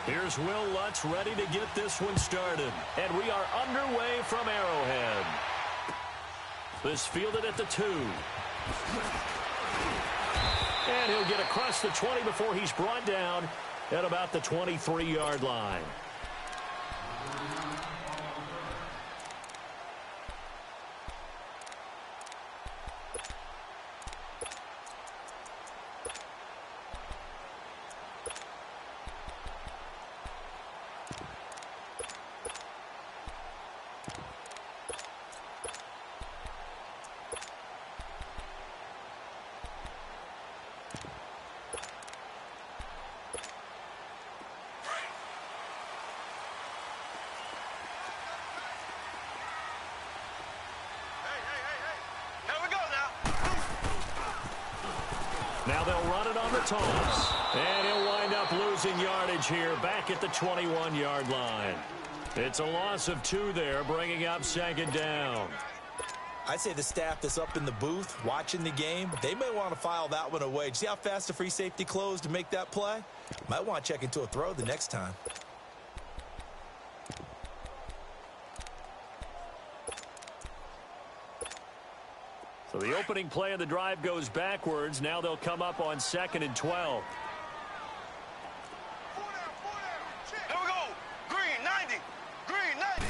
Here's Will Lutz ready to get this one started. And we are underway from Arrowhead. This fielded at the 2. And he'll get across the 20 before he's brought down at about the 23-yard line. Now they'll run it on the toss. And he'll wind up losing yardage here back at the 21-yard line. It's a loss of 2 there, bringing up 2nd down. I'd say the staff that's up in the booth watching the game, they may want to file that one away. See how fast the free safety closed to make that play? Might want to check into a throw the next time. So the opening play of the drive goes backwards. Now they'll come up on 2nd and 12. Here we go. Green 90. Green 90.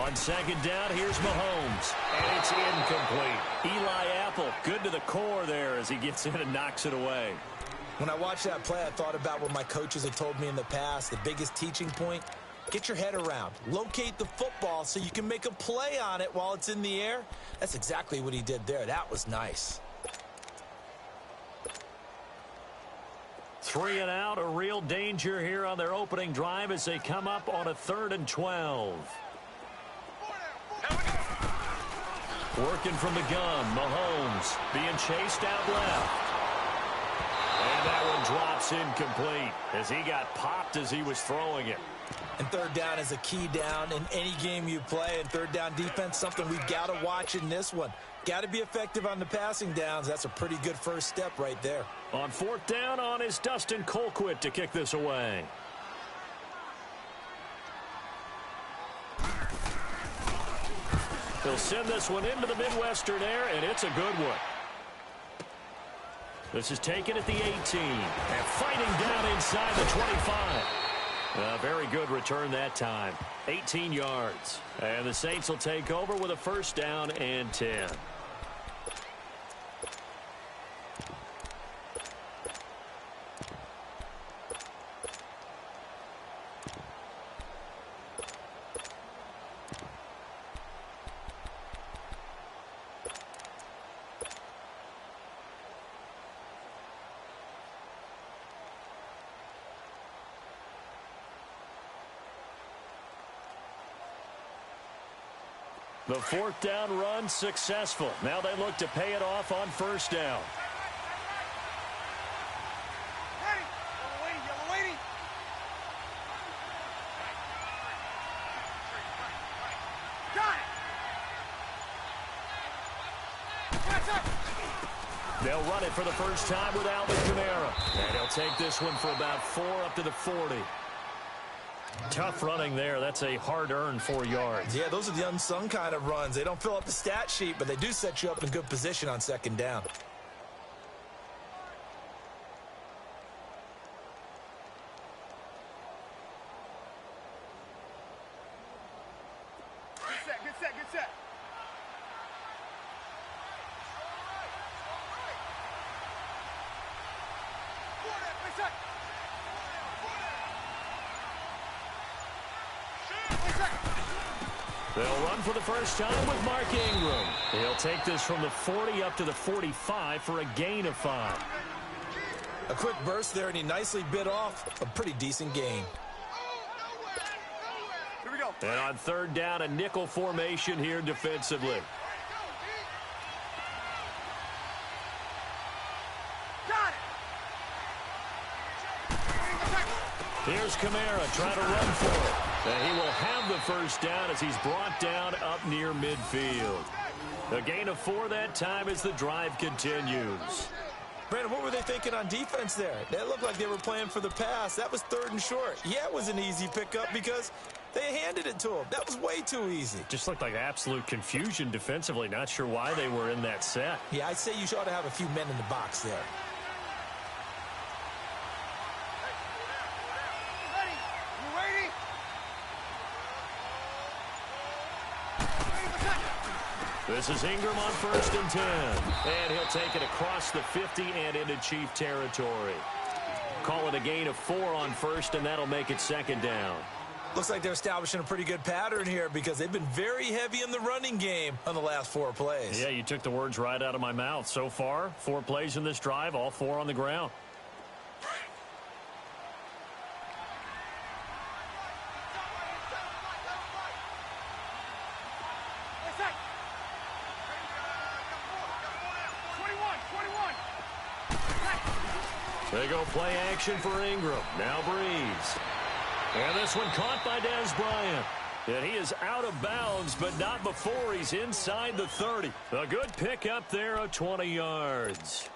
On 2nd down, here's Mahomes. And it's incomplete. Eli Apple, good to the core there as he gets in and knocks it away. When I watched that play, I thought about what my coaches have told me in the past. The biggest teaching point, get your head around. Locate the football so you can make a play on it while it's in the air. That's exactly what he did there. That was nice. 3 and out, a real danger here on their opening drive as they come up on a 3rd and 12. Working from the gun, Mahomes being chased out left. And that one drops incomplete as he got popped as he was throwing it. And 3rd down is a key down in any game you play. And 3rd down defense, something we've got to watch in this one. Got to be effective on the passing downs. That's a pretty good first step right there. On 4th down on is Dustin Colquitt to kick this away. He'll send this one into the Midwestern air, and it's a good one. This is taken at the 18. And fighting down inside the 25. A very good return that time. 18 yards. And the Saints will take over with a 1st down and 10. The 4th down run successful. Now they look to pay it off on 1st down. Yellow lady. Got it. They'll run it for the first time with Alvin Kamara. And he'll take this one for about 4 up to the 40. Tough running there. That's a hard-earned 4 yards. Yeah, those are the unsung kind of runs. They don't fill up the stat sheet, but they do set you up in good position on 2nd down. Good set. They'll run for the first time with Mark Ingram. He'll take this from the 40 up to the 45 for a gain of 5. A quick burst there, and he nicely bit off a pretty decent gain. Here we go. And on 3rd down, a nickel formation here defensively. Got it. Here's Kamara trying to run for it. And he will have the 1st down as he's brought down up near midfield. A gain of 4 that time as the drive continues. Brandon, what were they thinking on defense there? That looked like they were playing for the pass. That was 3rd and short. Yeah, it was an easy pickup because they handed it to him. That was way too easy. Just looked like absolute confusion defensively. Not sure why they were in that set. Yeah, I'd say you ought to have a few men in the box there. This is Ingram on 1st and 10. And he'll take it across the 50 and into Chief territory. Call it a gain of 4 on 1st, and that'll make it 2nd down. Looks like they're establishing a pretty good pattern here because they've been very heavy in the running game on the last 4 plays. Yeah, you took the words right out of my mouth. So far, 4 plays in this drive, all 4 on the ground. They go play action for Ingram. Now Breeze. And this one caught by Dez Bryant. And he is out of bounds, but not before he's inside the 30. A good pickup there of 20 yards.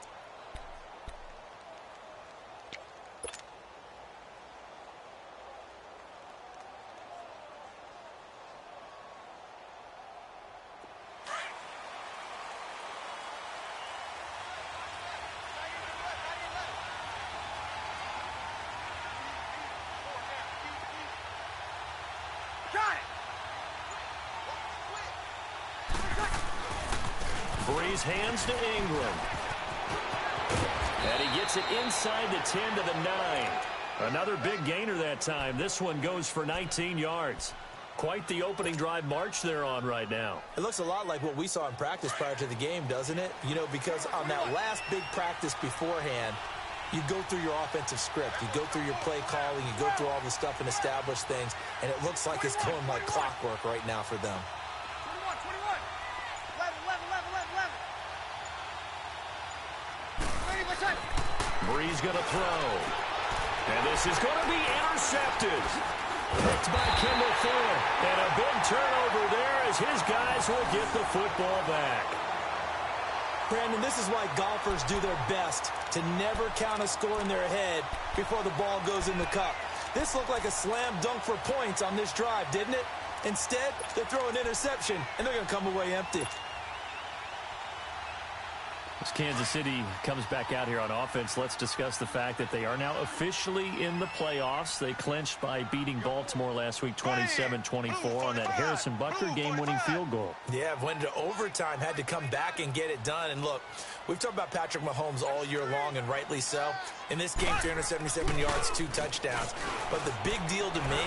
Breeze hands to Ingram. And he gets it inside the 10 to the 9. Another big gainer that time. This one goes for 19 yards. Quite the opening drive march they're on right now. It looks a lot like what we saw in practice prior to the game, doesn't it? You know, because on that last big practice beforehand, you go through your offensive script. You go through your play calling. You go through all the stuff and establish things. And it looks like it's going like clockwork right now for them. Breeze going to throw. And this is going to be intercepted. Picked by Kendall Fuller. And a big turnover there as his guys will get the football back. Brandon, this is why golfers do their best to never count a score in their head before the ball goes in the cup. This looked like a slam dunk for points on this drive, didn't it? Instead, they throw an interception, and they're going to come away empty. As Kansas City comes back out here on offense, let's discuss the fact that they are now officially in the playoffs. They clinched by beating Baltimore last week 27-24 on that Harrison Butker game-winning field goal. Yeah, went to overtime, had to come back and get it done. And look, we've talked about Patrick Mahomes all year long, and rightly so. In this game, 377 yards, 2 touchdowns. But the big deal to me,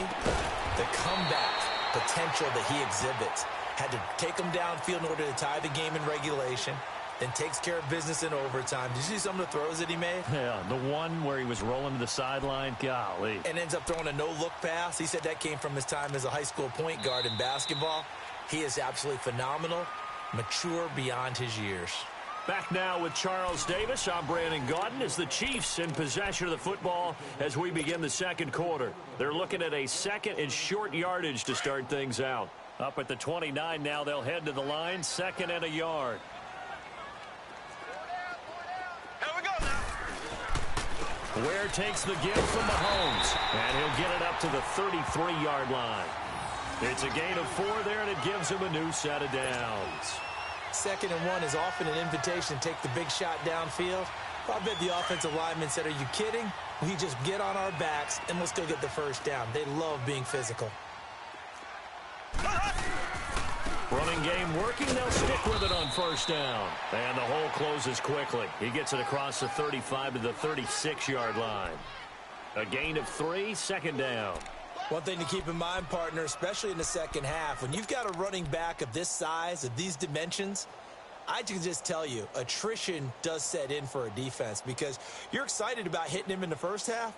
the comeback potential that he exhibits. Had to take him downfield in order to tie the game in regulation. Then takes care of business in overtime. Did you see some of the throws that he made? Yeah, the one where he was rolling to the sideline, golly. And ends up throwing a no-look pass. He said that came from his time as a high school point guard in basketball. He is absolutely phenomenal, mature beyond his years. Back now with Charles Davis. I'm Brandon Gaudin as the Chiefs in possession of the football as we begin the second quarter. They're looking at a 2nd and short yardage to start things out. Up at the 29 now, they'll head to the line, 2nd and a yard. Ware takes the give from Mahomes, and he'll get it up to the 33-yard line. It's a gain of 4 there, and it gives him a new set of downs. 2nd and 1 is often an invitation to take the big shot downfield. I bet the offensive lineman said, are you kidding? We just get on our backs, and let's go get the first down. They love being physical. Running game working. They'll stick with it on 1st down. And the hole closes quickly. He gets it across the 35 to the 36-yard line. A gain of 3, 2nd down. One thing to keep in mind, partner, especially in the second half, when you've got a running back of this size, of these dimensions, I can just tell you, attrition does set in for a defense because you're excited about hitting him in the first half.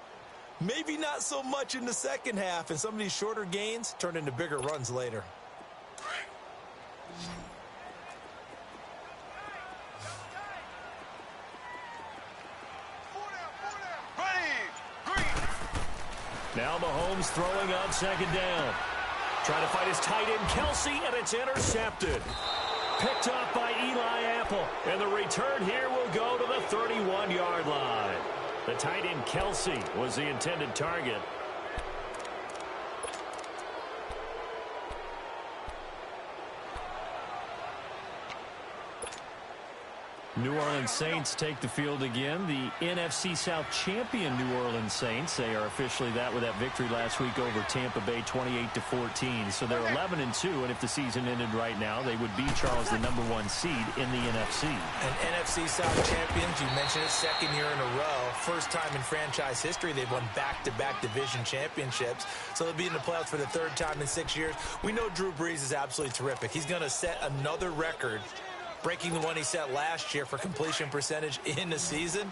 Maybe not so much in the second half, and some of these shorter gains turn into bigger runs later. Now Mahomes throwing on 2nd down. Trying to fight his tight end, Kelsey, and it's intercepted. Picked up by Eli Apple. And the return here will go to the 31-yard line. The tight end Kelsey was the intended target. New Orleans Saints take the field again. The NFC South champion New Orleans Saints. They are officially that with that victory last week over Tampa Bay 28-14. So they're 11-2, and if the season ended right now, they would be, Charles, the #1 seed in the NFC. And NFC South champions, you mentioned it, second year in a row. First time in franchise history they've won back-to-back division championships. So they'll be in the playoffs for the third time in 6 years. We know Drew Brees is absolutely terrific. He's going to set another record, breaking the one he set last year for completion percentage in the season.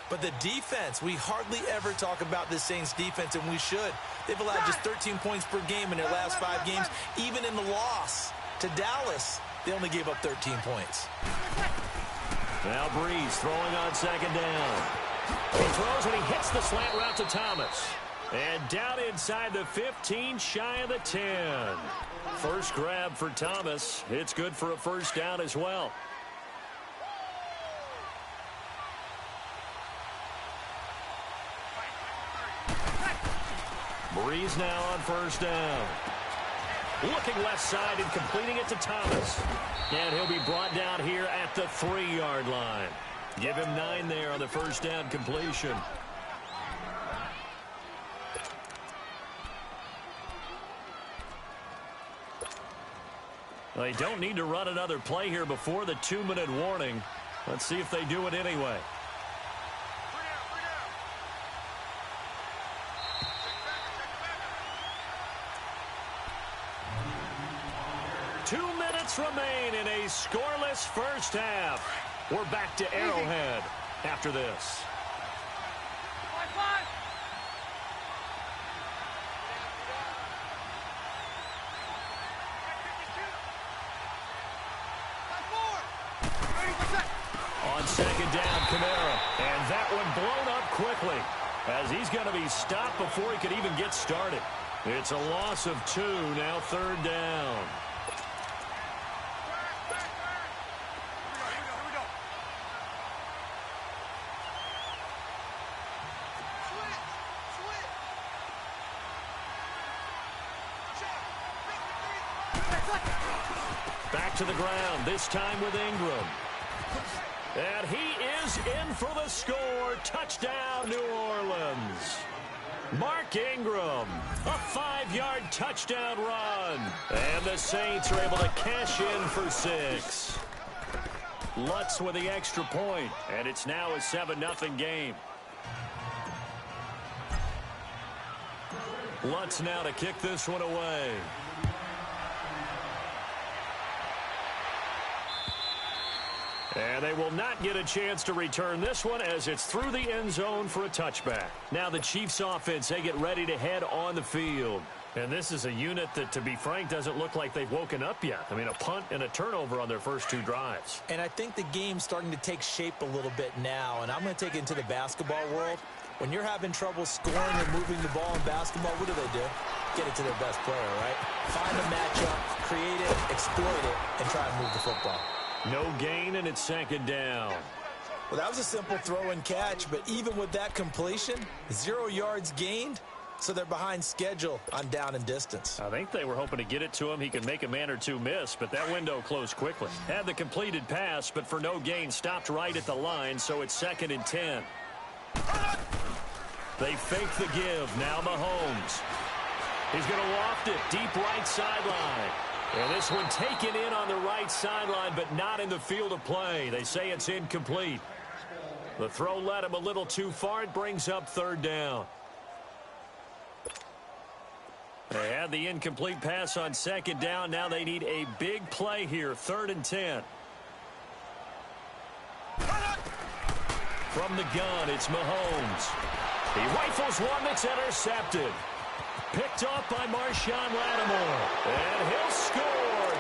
But the defense, we hardly ever talk about this Saints defense, and we should. They've allowed just 13 points per game in their last 5 games. Even in the loss to Dallas, they only gave up 13 points. Now Brees throwing on second down. He throws and he hits the slant route to Thomas. And down inside the 15, shy of the 10. First grab for Thomas. It's good for a first down as well. Brees now on first down. Looking left side and completing it to Thomas. And he'll be brought down here at the 3-yard line. Give him 9 there on the first down completion. They don't need to run another play here before the 2-minute warning. Let's see if they do it anyway. Two minutes remain in a scoreless first half. We're back to Arrowhead after this. On second down, Kamara. And that one blown up quickly, as he's going to be stopped before he could even get started. It's a loss of 2, now third down. Back to the ground, this time with Ingram. And he is in for the score. Touchdown, New Orleans. Mark Ingram, a 5-yard touchdown run. And the Saints are able to cash in for 6. Lutz with the extra point, and it's now a 7-0 game. Lutz now to kick this one away. And they will not get a chance to return this one, as it's through the end zone for a touchback. Now the Chiefs offense, they get ready to head on the field. And this is a unit that, to be frank, doesn't look like they've woken up yet. I mean, a punt and a turnover on their first 2 drives. And I think the game's starting to take shape a little bit now. And I'm going to take it into the basketball world. When you're having trouble scoring and moving the ball in basketball, what do? Get it to their best player, right? Find a matchup, create it, exploit it, and try and move the football. No gain, and it's second down. Well, that was a simple throw and catch, but even with that completion, 0 yards gained, so they're behind schedule on down and distance. I think they were hoping to get it to him. He could make a man or 2 miss, but that window closed quickly. Had the completed pass, but for no gain, stopped right at the line, so it's 2nd and 10. They fake the give. Now Mahomes. He's going to loft it deep right sideline. And this one taken in on the right sideline, but not in the field of play. They say it's incomplete. The throw led him a little too far. It brings up third down. They had the incomplete pass on second down. Now they need a big play here. 3rd and 10. From the gun, it's Mahomes. He rifles one that's intercepted. Picked off by Marshawn Lattimore. And he'll score.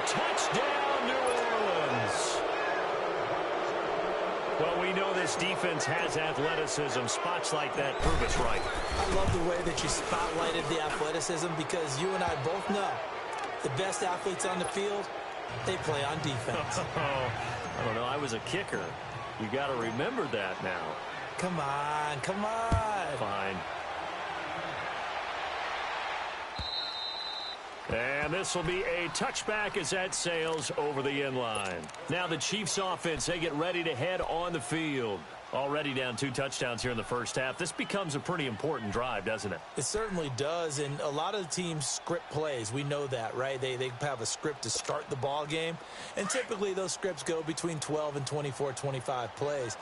Touchdown, New Orleans. Well, we know this defense has athleticism. Spots like that prove us right. I love the way that you spotlighted the athleticism, because you and I both know the best athletes on the field They play on defense. I don't know. I was a kicker. You got to remember that now. Come on, come on. Fine. And this will be a touchback as that sails over the end line. Now the Chiefs offense, they get ready to head on the field. Already down 2 touchdowns here in the first half. This becomes a pretty important drive, doesn't it? It certainly does, and a lot of the teams script plays. We know that, right? They have a script to start the ball game, and typically those scripts go between 12 and 24, 25 plays.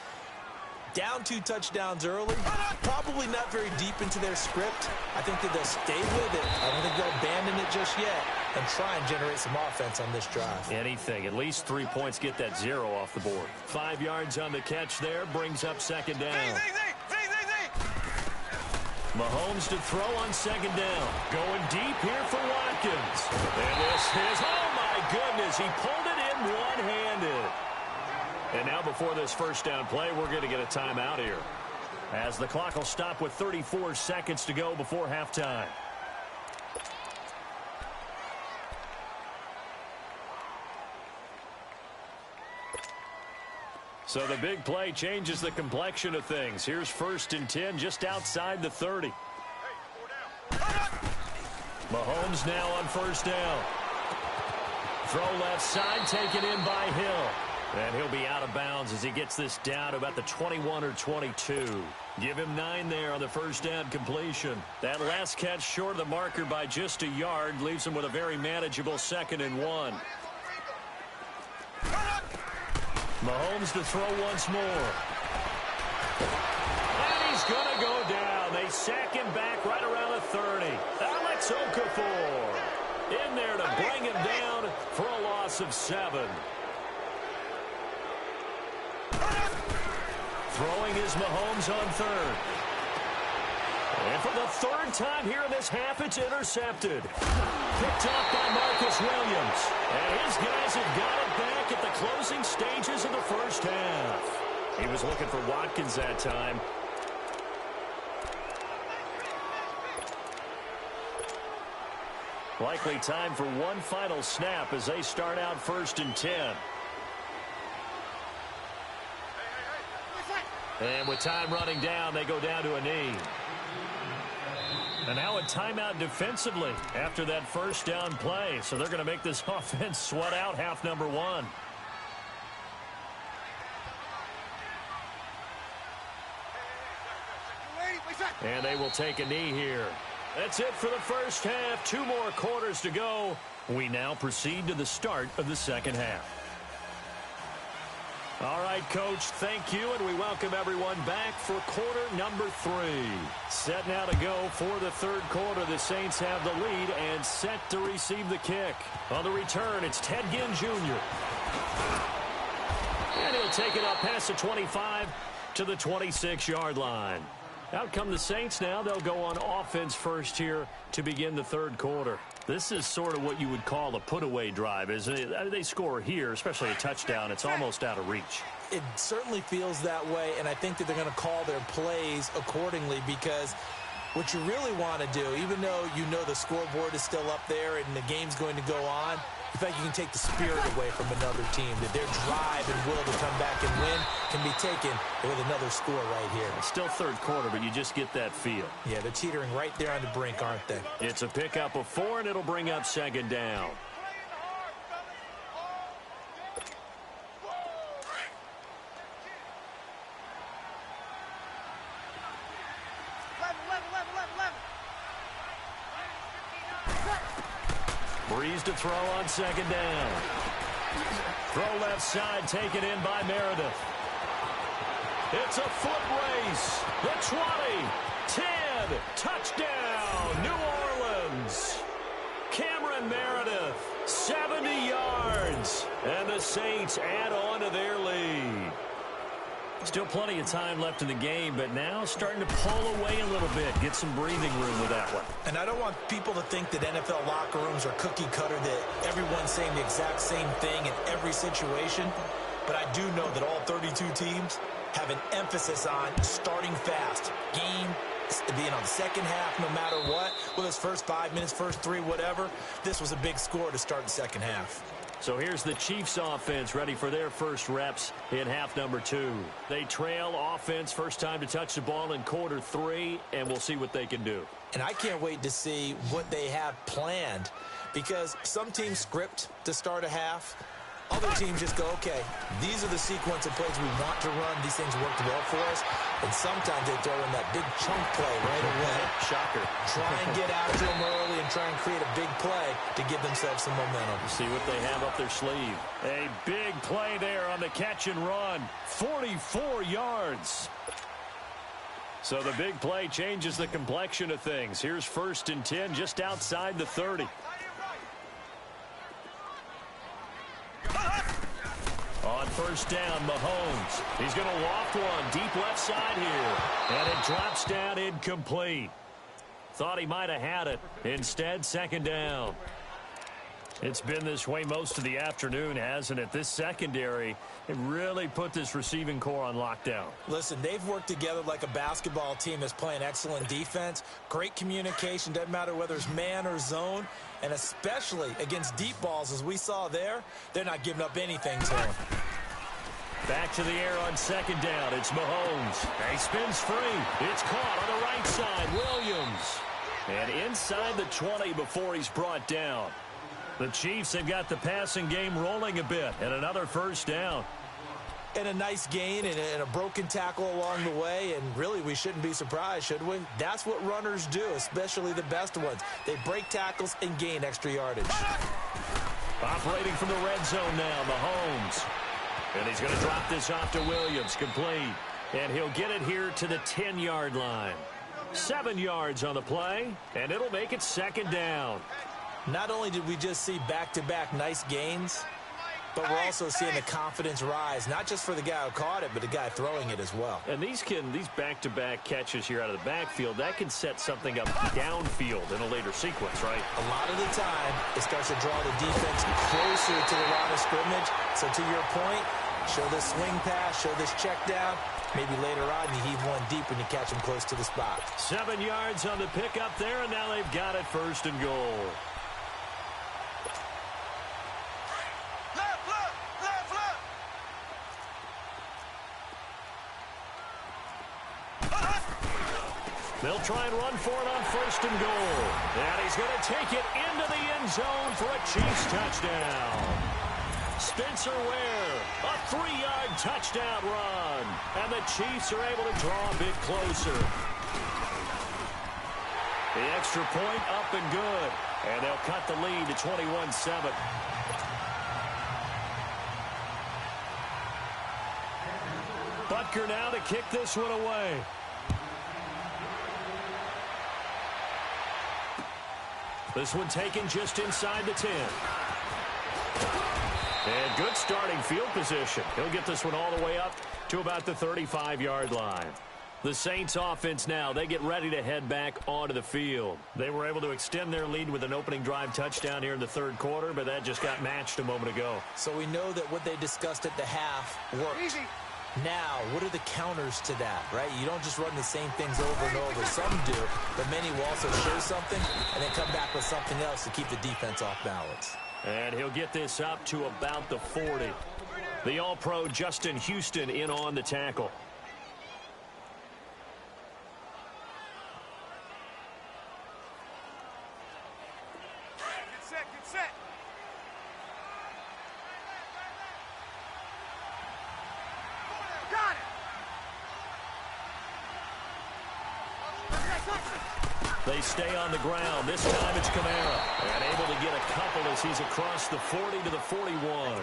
Down 2 touchdowns early, probably not very deep into their script. I think that they'll stay with it. I don't think they'll abandon it just yet and try and generate some offense on this drive. Anything. At least 3 points, get that 0 off the board. 5 yards on the catch there, brings up second down. Mahomes to throw on second down. Going deep here for Watkins. And this is, oh my goodness, he pulled it in one-handed. And now before this first down play, we're going to get a timeout here, as the clock will stop with 34 seconds to go before halftime. So the big play changes the complexion of things. Here's 1st and 10 just outside the 30. Mahomes now on first down. Throw left side, taken in by Hill. And he'll be out of bounds as he gets this down to about the 21 or 22. Give him 9 there on the first down completion. That last catch short of the marker by just a yard leaves him with a very manageable 2nd and 1. Mahomes to throw once more. And he's going to go down. They sack him back right around the 30. Alex Okafor in there to bring him down for a loss of 7. Throwing is Mahomes on 3rd. And for the 3rd time here in this half, it's intercepted. Picked off by Marcus Williams. And his guys have got it back at the closing stages of the first half. He was looking for Watkins that time. Likely time for one final snap as they start out 1st and 10. And with time running down, they go down to a knee. And now a timeout defensively after that first down play. So they're going to make this offense sweat out half number 1. And they will take a knee here. That's it for the first half. 2 more quarters to go. We now proceed to the start of the second half. All right, Coach, thank you, and we welcome everyone back for quarter number 3. Set now to go for the 3rd quarter. The Saints have the lead and set to receive the kick. On the return, it's Ted Ginn Jr. And he'll take it up past the 25 to the 26-yard line. Out come the Saints now. They'll go on offense first here to begin the 3rd quarter. This is sort of what you would call a put-away drive, isn't it? They score here, especially a touchdown. It's almost out of reach. It certainly feels that way, and I think that they're going to call their plays accordingly, because what you really want to do, even though you know the scoreboard is still up there and the game's going to go on, in fact, you can take the spirit away from another team, that their drive and will to come back and win can be taken with another score right here. It's still 3rd quarter, but you just get that feel. Yeah, they're teetering right there on the brink, aren't they? It's a pickup of 4, and it'll bring up 2nd down. Breeze to throw on 2nd down. Throw left side, taken in by Meredith. It's a foot race. The 20, 10, touchdown, New Orleans. Cameron Meredith, 70 yards. And the Saints add on to their lead. Still plenty of time left in the game, but now starting to pull away a little bit. Get some breathing room with that one. And I don't want people to think that NFL locker rooms are cookie cutter, that everyone's saying the exact same thing in every situation. But I do know that all 32 teams have an emphasis on starting fast. Game being on the second half no matter what. Whether it's first 5 minutes, first 3, whatever. This was a big score to start the second half. So here's the Chiefs offense ready for their first reps in half number 2. They trail offense first time to touch the ball in quarter 3, and we'll see what they can do. And I can't wait to see what they have planned, because some teams script to start a half. Other teams just go, okay, these are the sequence of plays we want to run. These things worked well for us. And sometimes they throw in that big chunk play right away. Shocker. Try and get out to them early and try and create a big play to give themselves some momentum. See what they have up their sleeve. A big play there on the catch and run. 44 yards. So the big play changes the complexion of things. Here's 1st and 10 just outside the 30. On 1st down, Mahomes. He's going to loft one deep left side here. And it drops down incomplete. Thought he might have had it. Instead, 2nd down. It's been this way most of the afternoon, hasn't it? This secondary, it really put this receiving core on lockdown. Listen, they've worked together like a basketball team that's playing excellent defense. Great communication, doesn't matter whether it's man or zone. And especially against deep balls, as we saw there, they're not giving up anything to them. Back to the air on 2nd down. It's Mahomes. He spins free. It's caught on the right side. Williams. And inside the 20 before he's brought down. The Chiefs have got the passing game rolling a bit. And another 1st down. And a nice gain and a broken tackle along the way. And really, we shouldn't be surprised, should we? That's what runners do, especially the best ones. They break tackles and gain extra yardage. Operating from the red zone now, Mahomes. And he's going to drop this off to Williams, complete. And he'll get it here to the 10-yard line. 7 yards on the play, and it'll make it 2nd down. Not only did we just see back-to-back nice gains, but we're also seeing the confidence rise, not just for the guy who caught it, but the guy throwing it as well. And these back-to-back catches here out of the backfield, that can set something up downfield in a later sequence, right? A lot of the time, it starts to draw the defense closer to the line of scrimmage. So to your point, show this swing pass, show this check down. Maybe later on you heave one deep when you catch him close to the spot. 7 yards on the pickup there, and now they've got it 1st and goal. They'll try and run for it on 1st and goal. And he's going to take it into the end zone for a Chiefs touchdown. Spencer Ware, a 3-yard touchdown run. And the Chiefs are able to draw a bit closer. The extra point up and good. And they'll cut the lead to 21-7. Butker now to kick this one away. This one taken just inside the 10. And good starting field position. He'll get this one all the way up to about the 35-yard line. The Saints offense now, they get ready to head back onto the field. They were able to extend their lead with an opening drive touchdown here in the 3rd quarter, but that just got matched a moment ago. So we know that what they discussed at the half worked. Easy. Now, what are the counters to that, right? You don't just run the same things over and over. Some do, but many will also show something and then come back with something else to keep the defense off balance. And he'll get this up to about the 40. The All-Pro Justin Houston in on the tackle. Get set, get set. Got it. They stay on the ground. This time it's Kamara. And able to get a couple as he's across the 40 to the 41.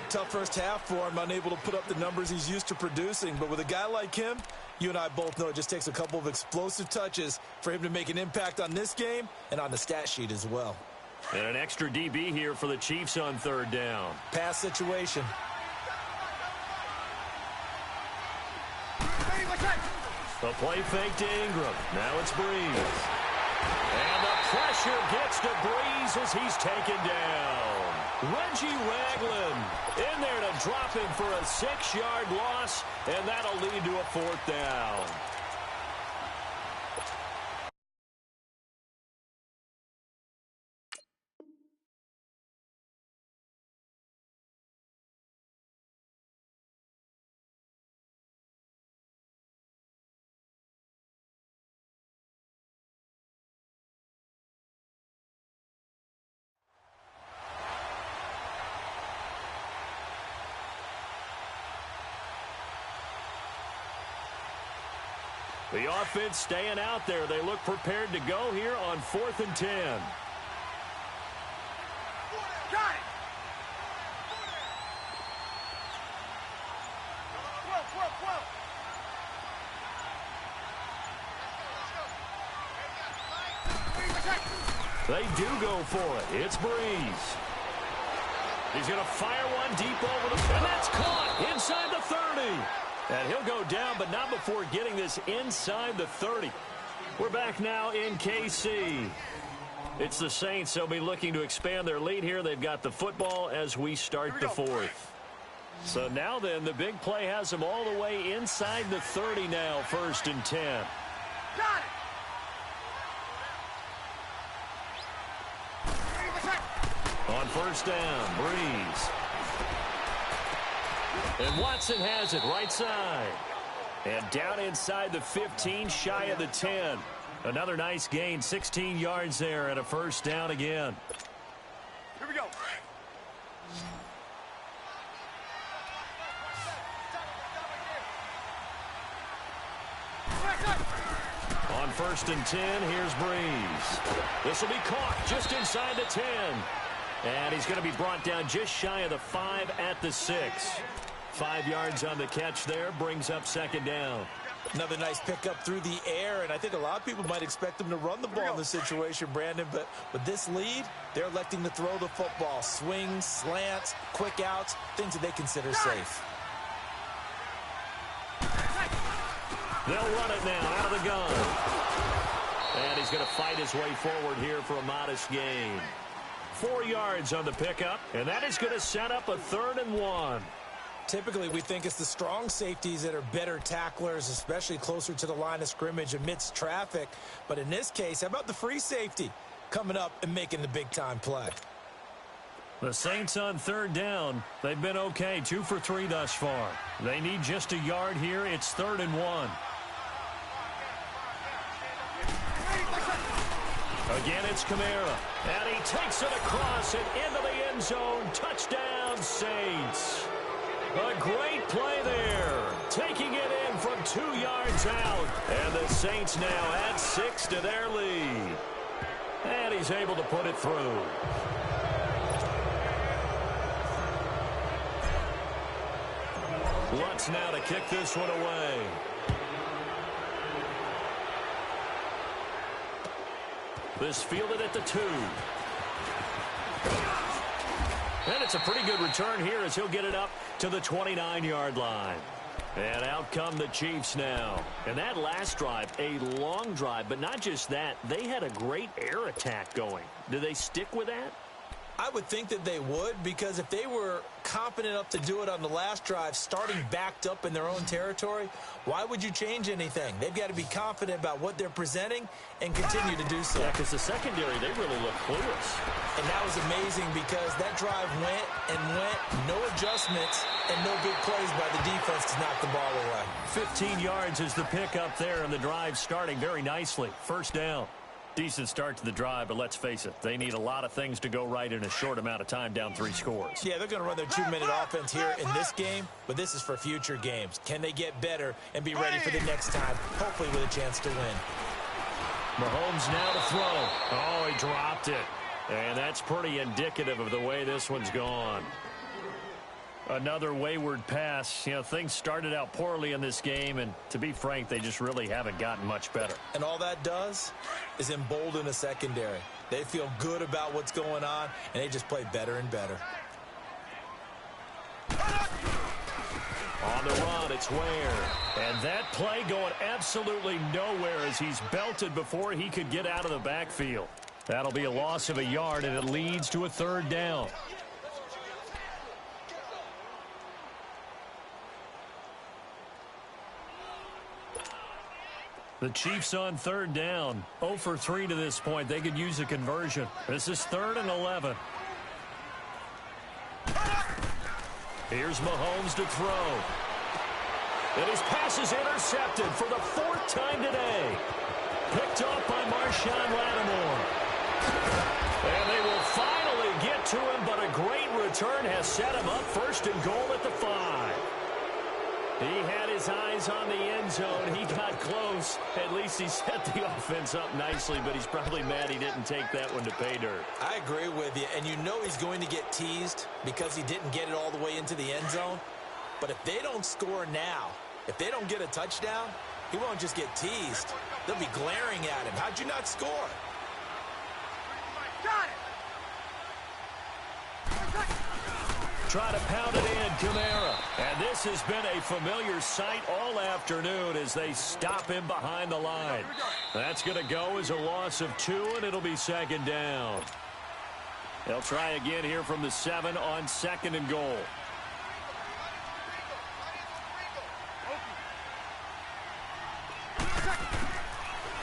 Tough first half for him, unable to put up the numbers he's used to producing. But with a guy like him, you and I both know it just takes a couple of explosive touches for him to make an impact on this game and on the stat sheet as well. And an extra DB here for the Chiefs on 3rd down. Pass situation. The play fake to Ingram. Now it's Breeze. And the pressure gets to Breeze as he's taken down. Reggie Ragland in there to drop him for a 6-yard loss, and that'll lead to a 4th down. The offense staying out there. They look prepared to go here on 4th and 10. Got it. They do go for it. It's Breeze. He's going to fire one deep over the... And that's caught inside the 30. And he'll go down, but not before getting this inside the 30. We're back now in KC. It's the Saints. They'll be looking to expand their lead here. They've got the football as we start the 4th. So now then, the big play has them all the way inside the 30 now, 1st and 10. Got it. On 1st down, Breeze. And Watson has it right side. And down inside the 15, shy of the 10. Another nice gain, 16 yards there and a 1st down again. Here we go. On 1st and 10, here's Breeze. This will be caught just inside the 10. And he's going to be brought down just shy of the 5 at the 6. 5 yards on the catch there, brings up 2nd down. Another nice pickup through the air, and I think a lot of people might expect them to run the ball in this situation, Brandon, but with this lead, they're electing to throw the football. Swings, slants, quick outs, things that they consider safe. They'll run it now out of the gun. And he's going to fight his way forward here for a modest gain. 4 yards on the pickup, and that is going to set up a 3rd and 1. Typically, we think it's the strong safeties that are better tacklers, especially closer to the line of scrimmage amidst traffic. But in this case, how about the free safety coming up and making the big-time play? The Saints on 3rd down. They've been okay, 2 for 3 thus far. They need just a yard here. It's 3rd and 1. Again, it's Kamara. And he takes it across and into the end zone. Touchdown, Saints. A great play there. Taking it in from 2 yards out. And the Saints now add 6 to their lead. And he's able to put it through. Lutz now to kick this one away. This fielded at the 2. And it's a pretty good return here as he'll get it up to the 29-yard line. And out come the Chiefs now. And that last drive, a long drive, but not just that. They had a great air attack going. Do they stick with that? I would think that they would, because if they were confident enough to do it on the last drive, starting backed up in their own territory, why would you change anything? They've got to be confident about what they're presenting and continue to do so. Yeah, because the secondary, they really look clueless. And that was amazing because that drive went and went, no adjustments, and no big plays by the defense to knock the ball away. 15 yards is the pickup there, and the drive starting very nicely. 1st down. Decent start to the drive, but let's face it, they need a lot of things to go right in a short amount of time, down 3 scores. Yeah, they're going to run their 2-minute offense here in this game, but this is for future games. Can they get better and be ready for the next time, hopefully with a chance to win? Mahomes now to throw. Oh, he dropped it. And that's pretty indicative of the way this one's gone. Another wayward pass. You know, things started out poorly in this game, and to be frank, they just really haven't gotten much better. And all that does is embolden a secondary. They feel good about what's going on, and they just play better and better. On the run, it's Ware. And that play going absolutely nowhere as he's belted before he could get out of the backfield. That'll be a loss of a yard, and it leads to a 3rd down. The Chiefs on 3rd down. 0 for 3 to this point. They could use a conversion. This is 3rd and 11. Here's Mahomes to throw. And his pass is intercepted for the 4th time today. Picked off by Marshawn Lattimore. And they will finally get to him, but a great return has set him up 1st and goal at the 5. He had his eyes on the end zone. He got close. At least he set the offense up nicely, but he's probably mad he didn't take that one to pay dirt. I agree with you, and you know he's going to get teased because he didn't get it all the way into the end zone. But if they don't score now, if they don't get a touchdown, he won't just get teased. They'll be glaring at him. How'd you not score? Got it. Try to pound it in, Kamara. And this has been a familiar sight all afternoon as they stop him behind the line. That's going to go as a loss of 2, and it'll be second down. They'll try again here from the 7 on 2nd and goal.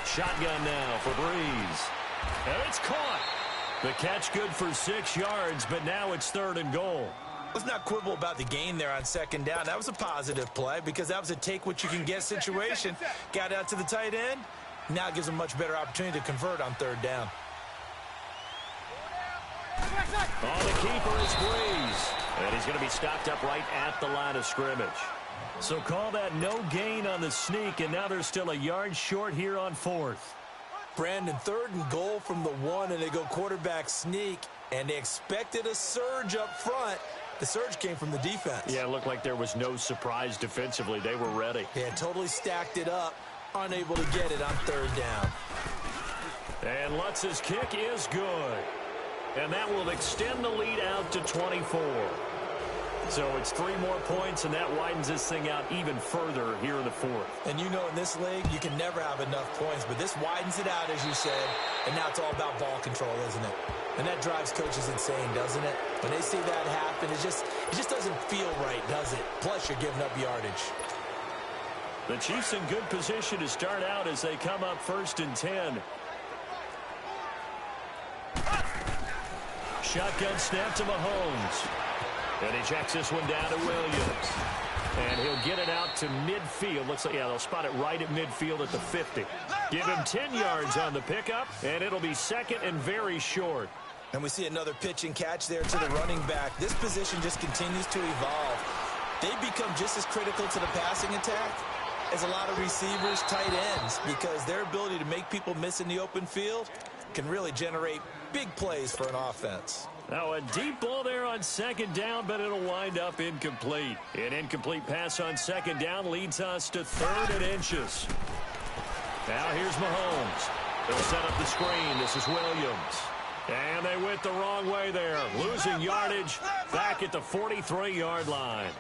Shotgun now for Breeze. And it's caught. The catch good for 6 yards, but now it's 3rd and goal. Let's not quibble about the gain there on 2nd down. That was a positive play because that was a take-what-you-can-get situation. Got out to the tight end. Now it gives them a much better opportunity to convert on 3rd down. On the keeper is Breeze. And he's going to be stopped up right at the line of scrimmage. So call that no gain on the sneak, and now they're still a yard short here on 4th. Brandon, 3rd and goal from the 1, and they go quarterback sneak, and they expected a surge up front. The surge came from the defense. Yeah, it looked like there was no surprise defensively. They were ready. Yeah, totally stacked it up, unable to get it on 3rd down. And Lutz's kick is good. And that will extend the lead out to 24. So it's 3 more points, and that widens this thing out even further here in the 4th. And you know in this league, you can never have enough points, but this widens it out, as you said, and now it's all about ball control, isn't it? And that drives coaches insane, doesn't it? When they see that happen, it just doesn't feel right, does it? Plus, you're giving up yardage. The Chiefs in good position to start out as they come up 1st and 10. Shotgun snap to Mahomes. And he checks this one down to Williams. And he'll get it out to midfield. Looks like, yeah, they'll spot it right at midfield at the 50. Give him 10 yards on the pickup, and it'll be 2nd and very short. And we see another pitch and catch there to the running back. This position just continues to evolve. They become just as critical to the passing attack as a lot of receivers, tight ends, because their ability to make people miss in the open field can really generate big plays for an offense. Now a deep ball there on 2nd down, but it'll wind up incomplete. An incomplete pass on 2nd down leads us to 3rd and inches. Now here's Mahomes. They'll set up the screen. This is Williams. And they went the wrong way there. Losing yardage back at the 43-yard line.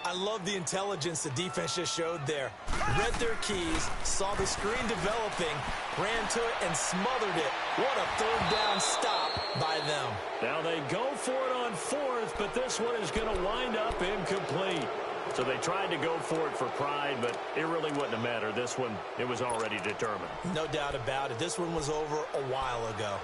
I love the intelligence the defense just showed there. Read their keys, saw the screen developing, ran to it, and smothered it. What a 3rd down stop by them. Now they go for it on 4th, but this one is going to wind up incomplete. So they tried to go for it for pride, but it really wouldn't have mattered. This one, it was already determined. No doubt about it. This one was over a while ago.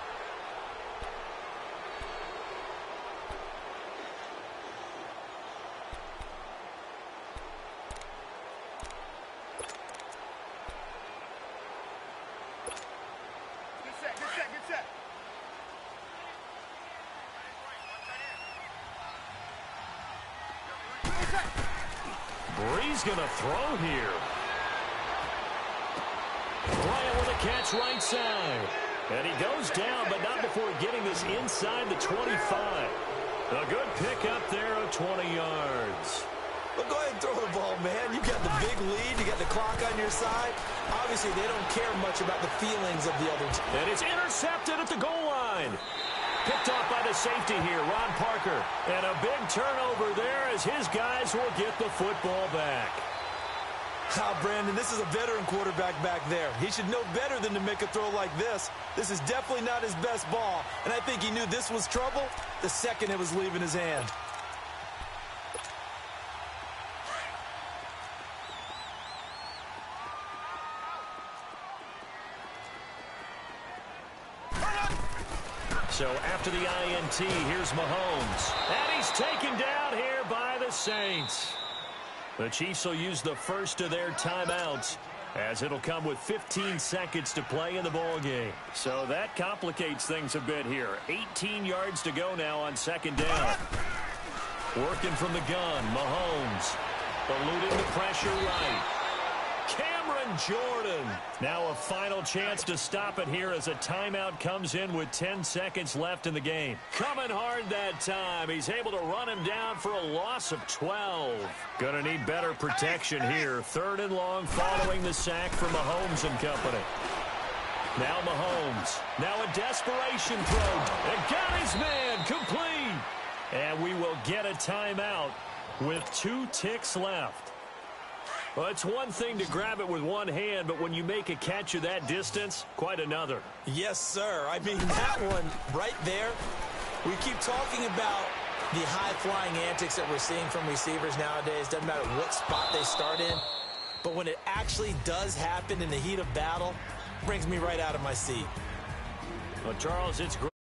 Breeze going to throw here. Bryant with a catch right side. And he goes down, but not before getting this inside the 25. A good pick up there of 20 yards. Well, go ahead and throw the ball, man. You got the big lead. You got the clock on your side. Obviously, they don't care much about the feelings of the other team. And it's intercepted at the goal line. Picked off by the safety here, Ron Parker. And a big turnover there as his guys will get the football back. Brandon, this is a veteran quarterback back there. He should know better than to make a throw like this. This is definitely not his best ball. And I think he knew this was trouble the second it was leaving his hand. So after the INT, here's Mahomes. And he's taken down here by the Saints. The Chiefs will use the first of their timeouts, as it'll come with 15 seconds to play in the ballgame. So that complicates things a bit here. 18 yards to go now on 2nd down. Working from the gun, Mahomes. Eluding the pressure right. Cameron Jordan. Now a final chance to stop it here as a timeout comes in with 10 seconds left in the game. Coming hard that time. He's able to run him down for a loss of 12. Gonna need better protection here. 3rd and long following the sack from Mahomes and company. Now Mahomes. Now a desperation throw. And got his man complete. And we will get a timeout with 2 ticks left. Well, it's one thing to grab it with one hand, but when you make a catch of that distance, quite another. Yes, sir. I mean, that one right there, we keep talking about the high-flying antics that we're seeing from receivers nowadays. Doesn't matter what spot they start in. But when it actually does happen in the heat of battle, it brings me right out of my seat. Well, Charles, it's great.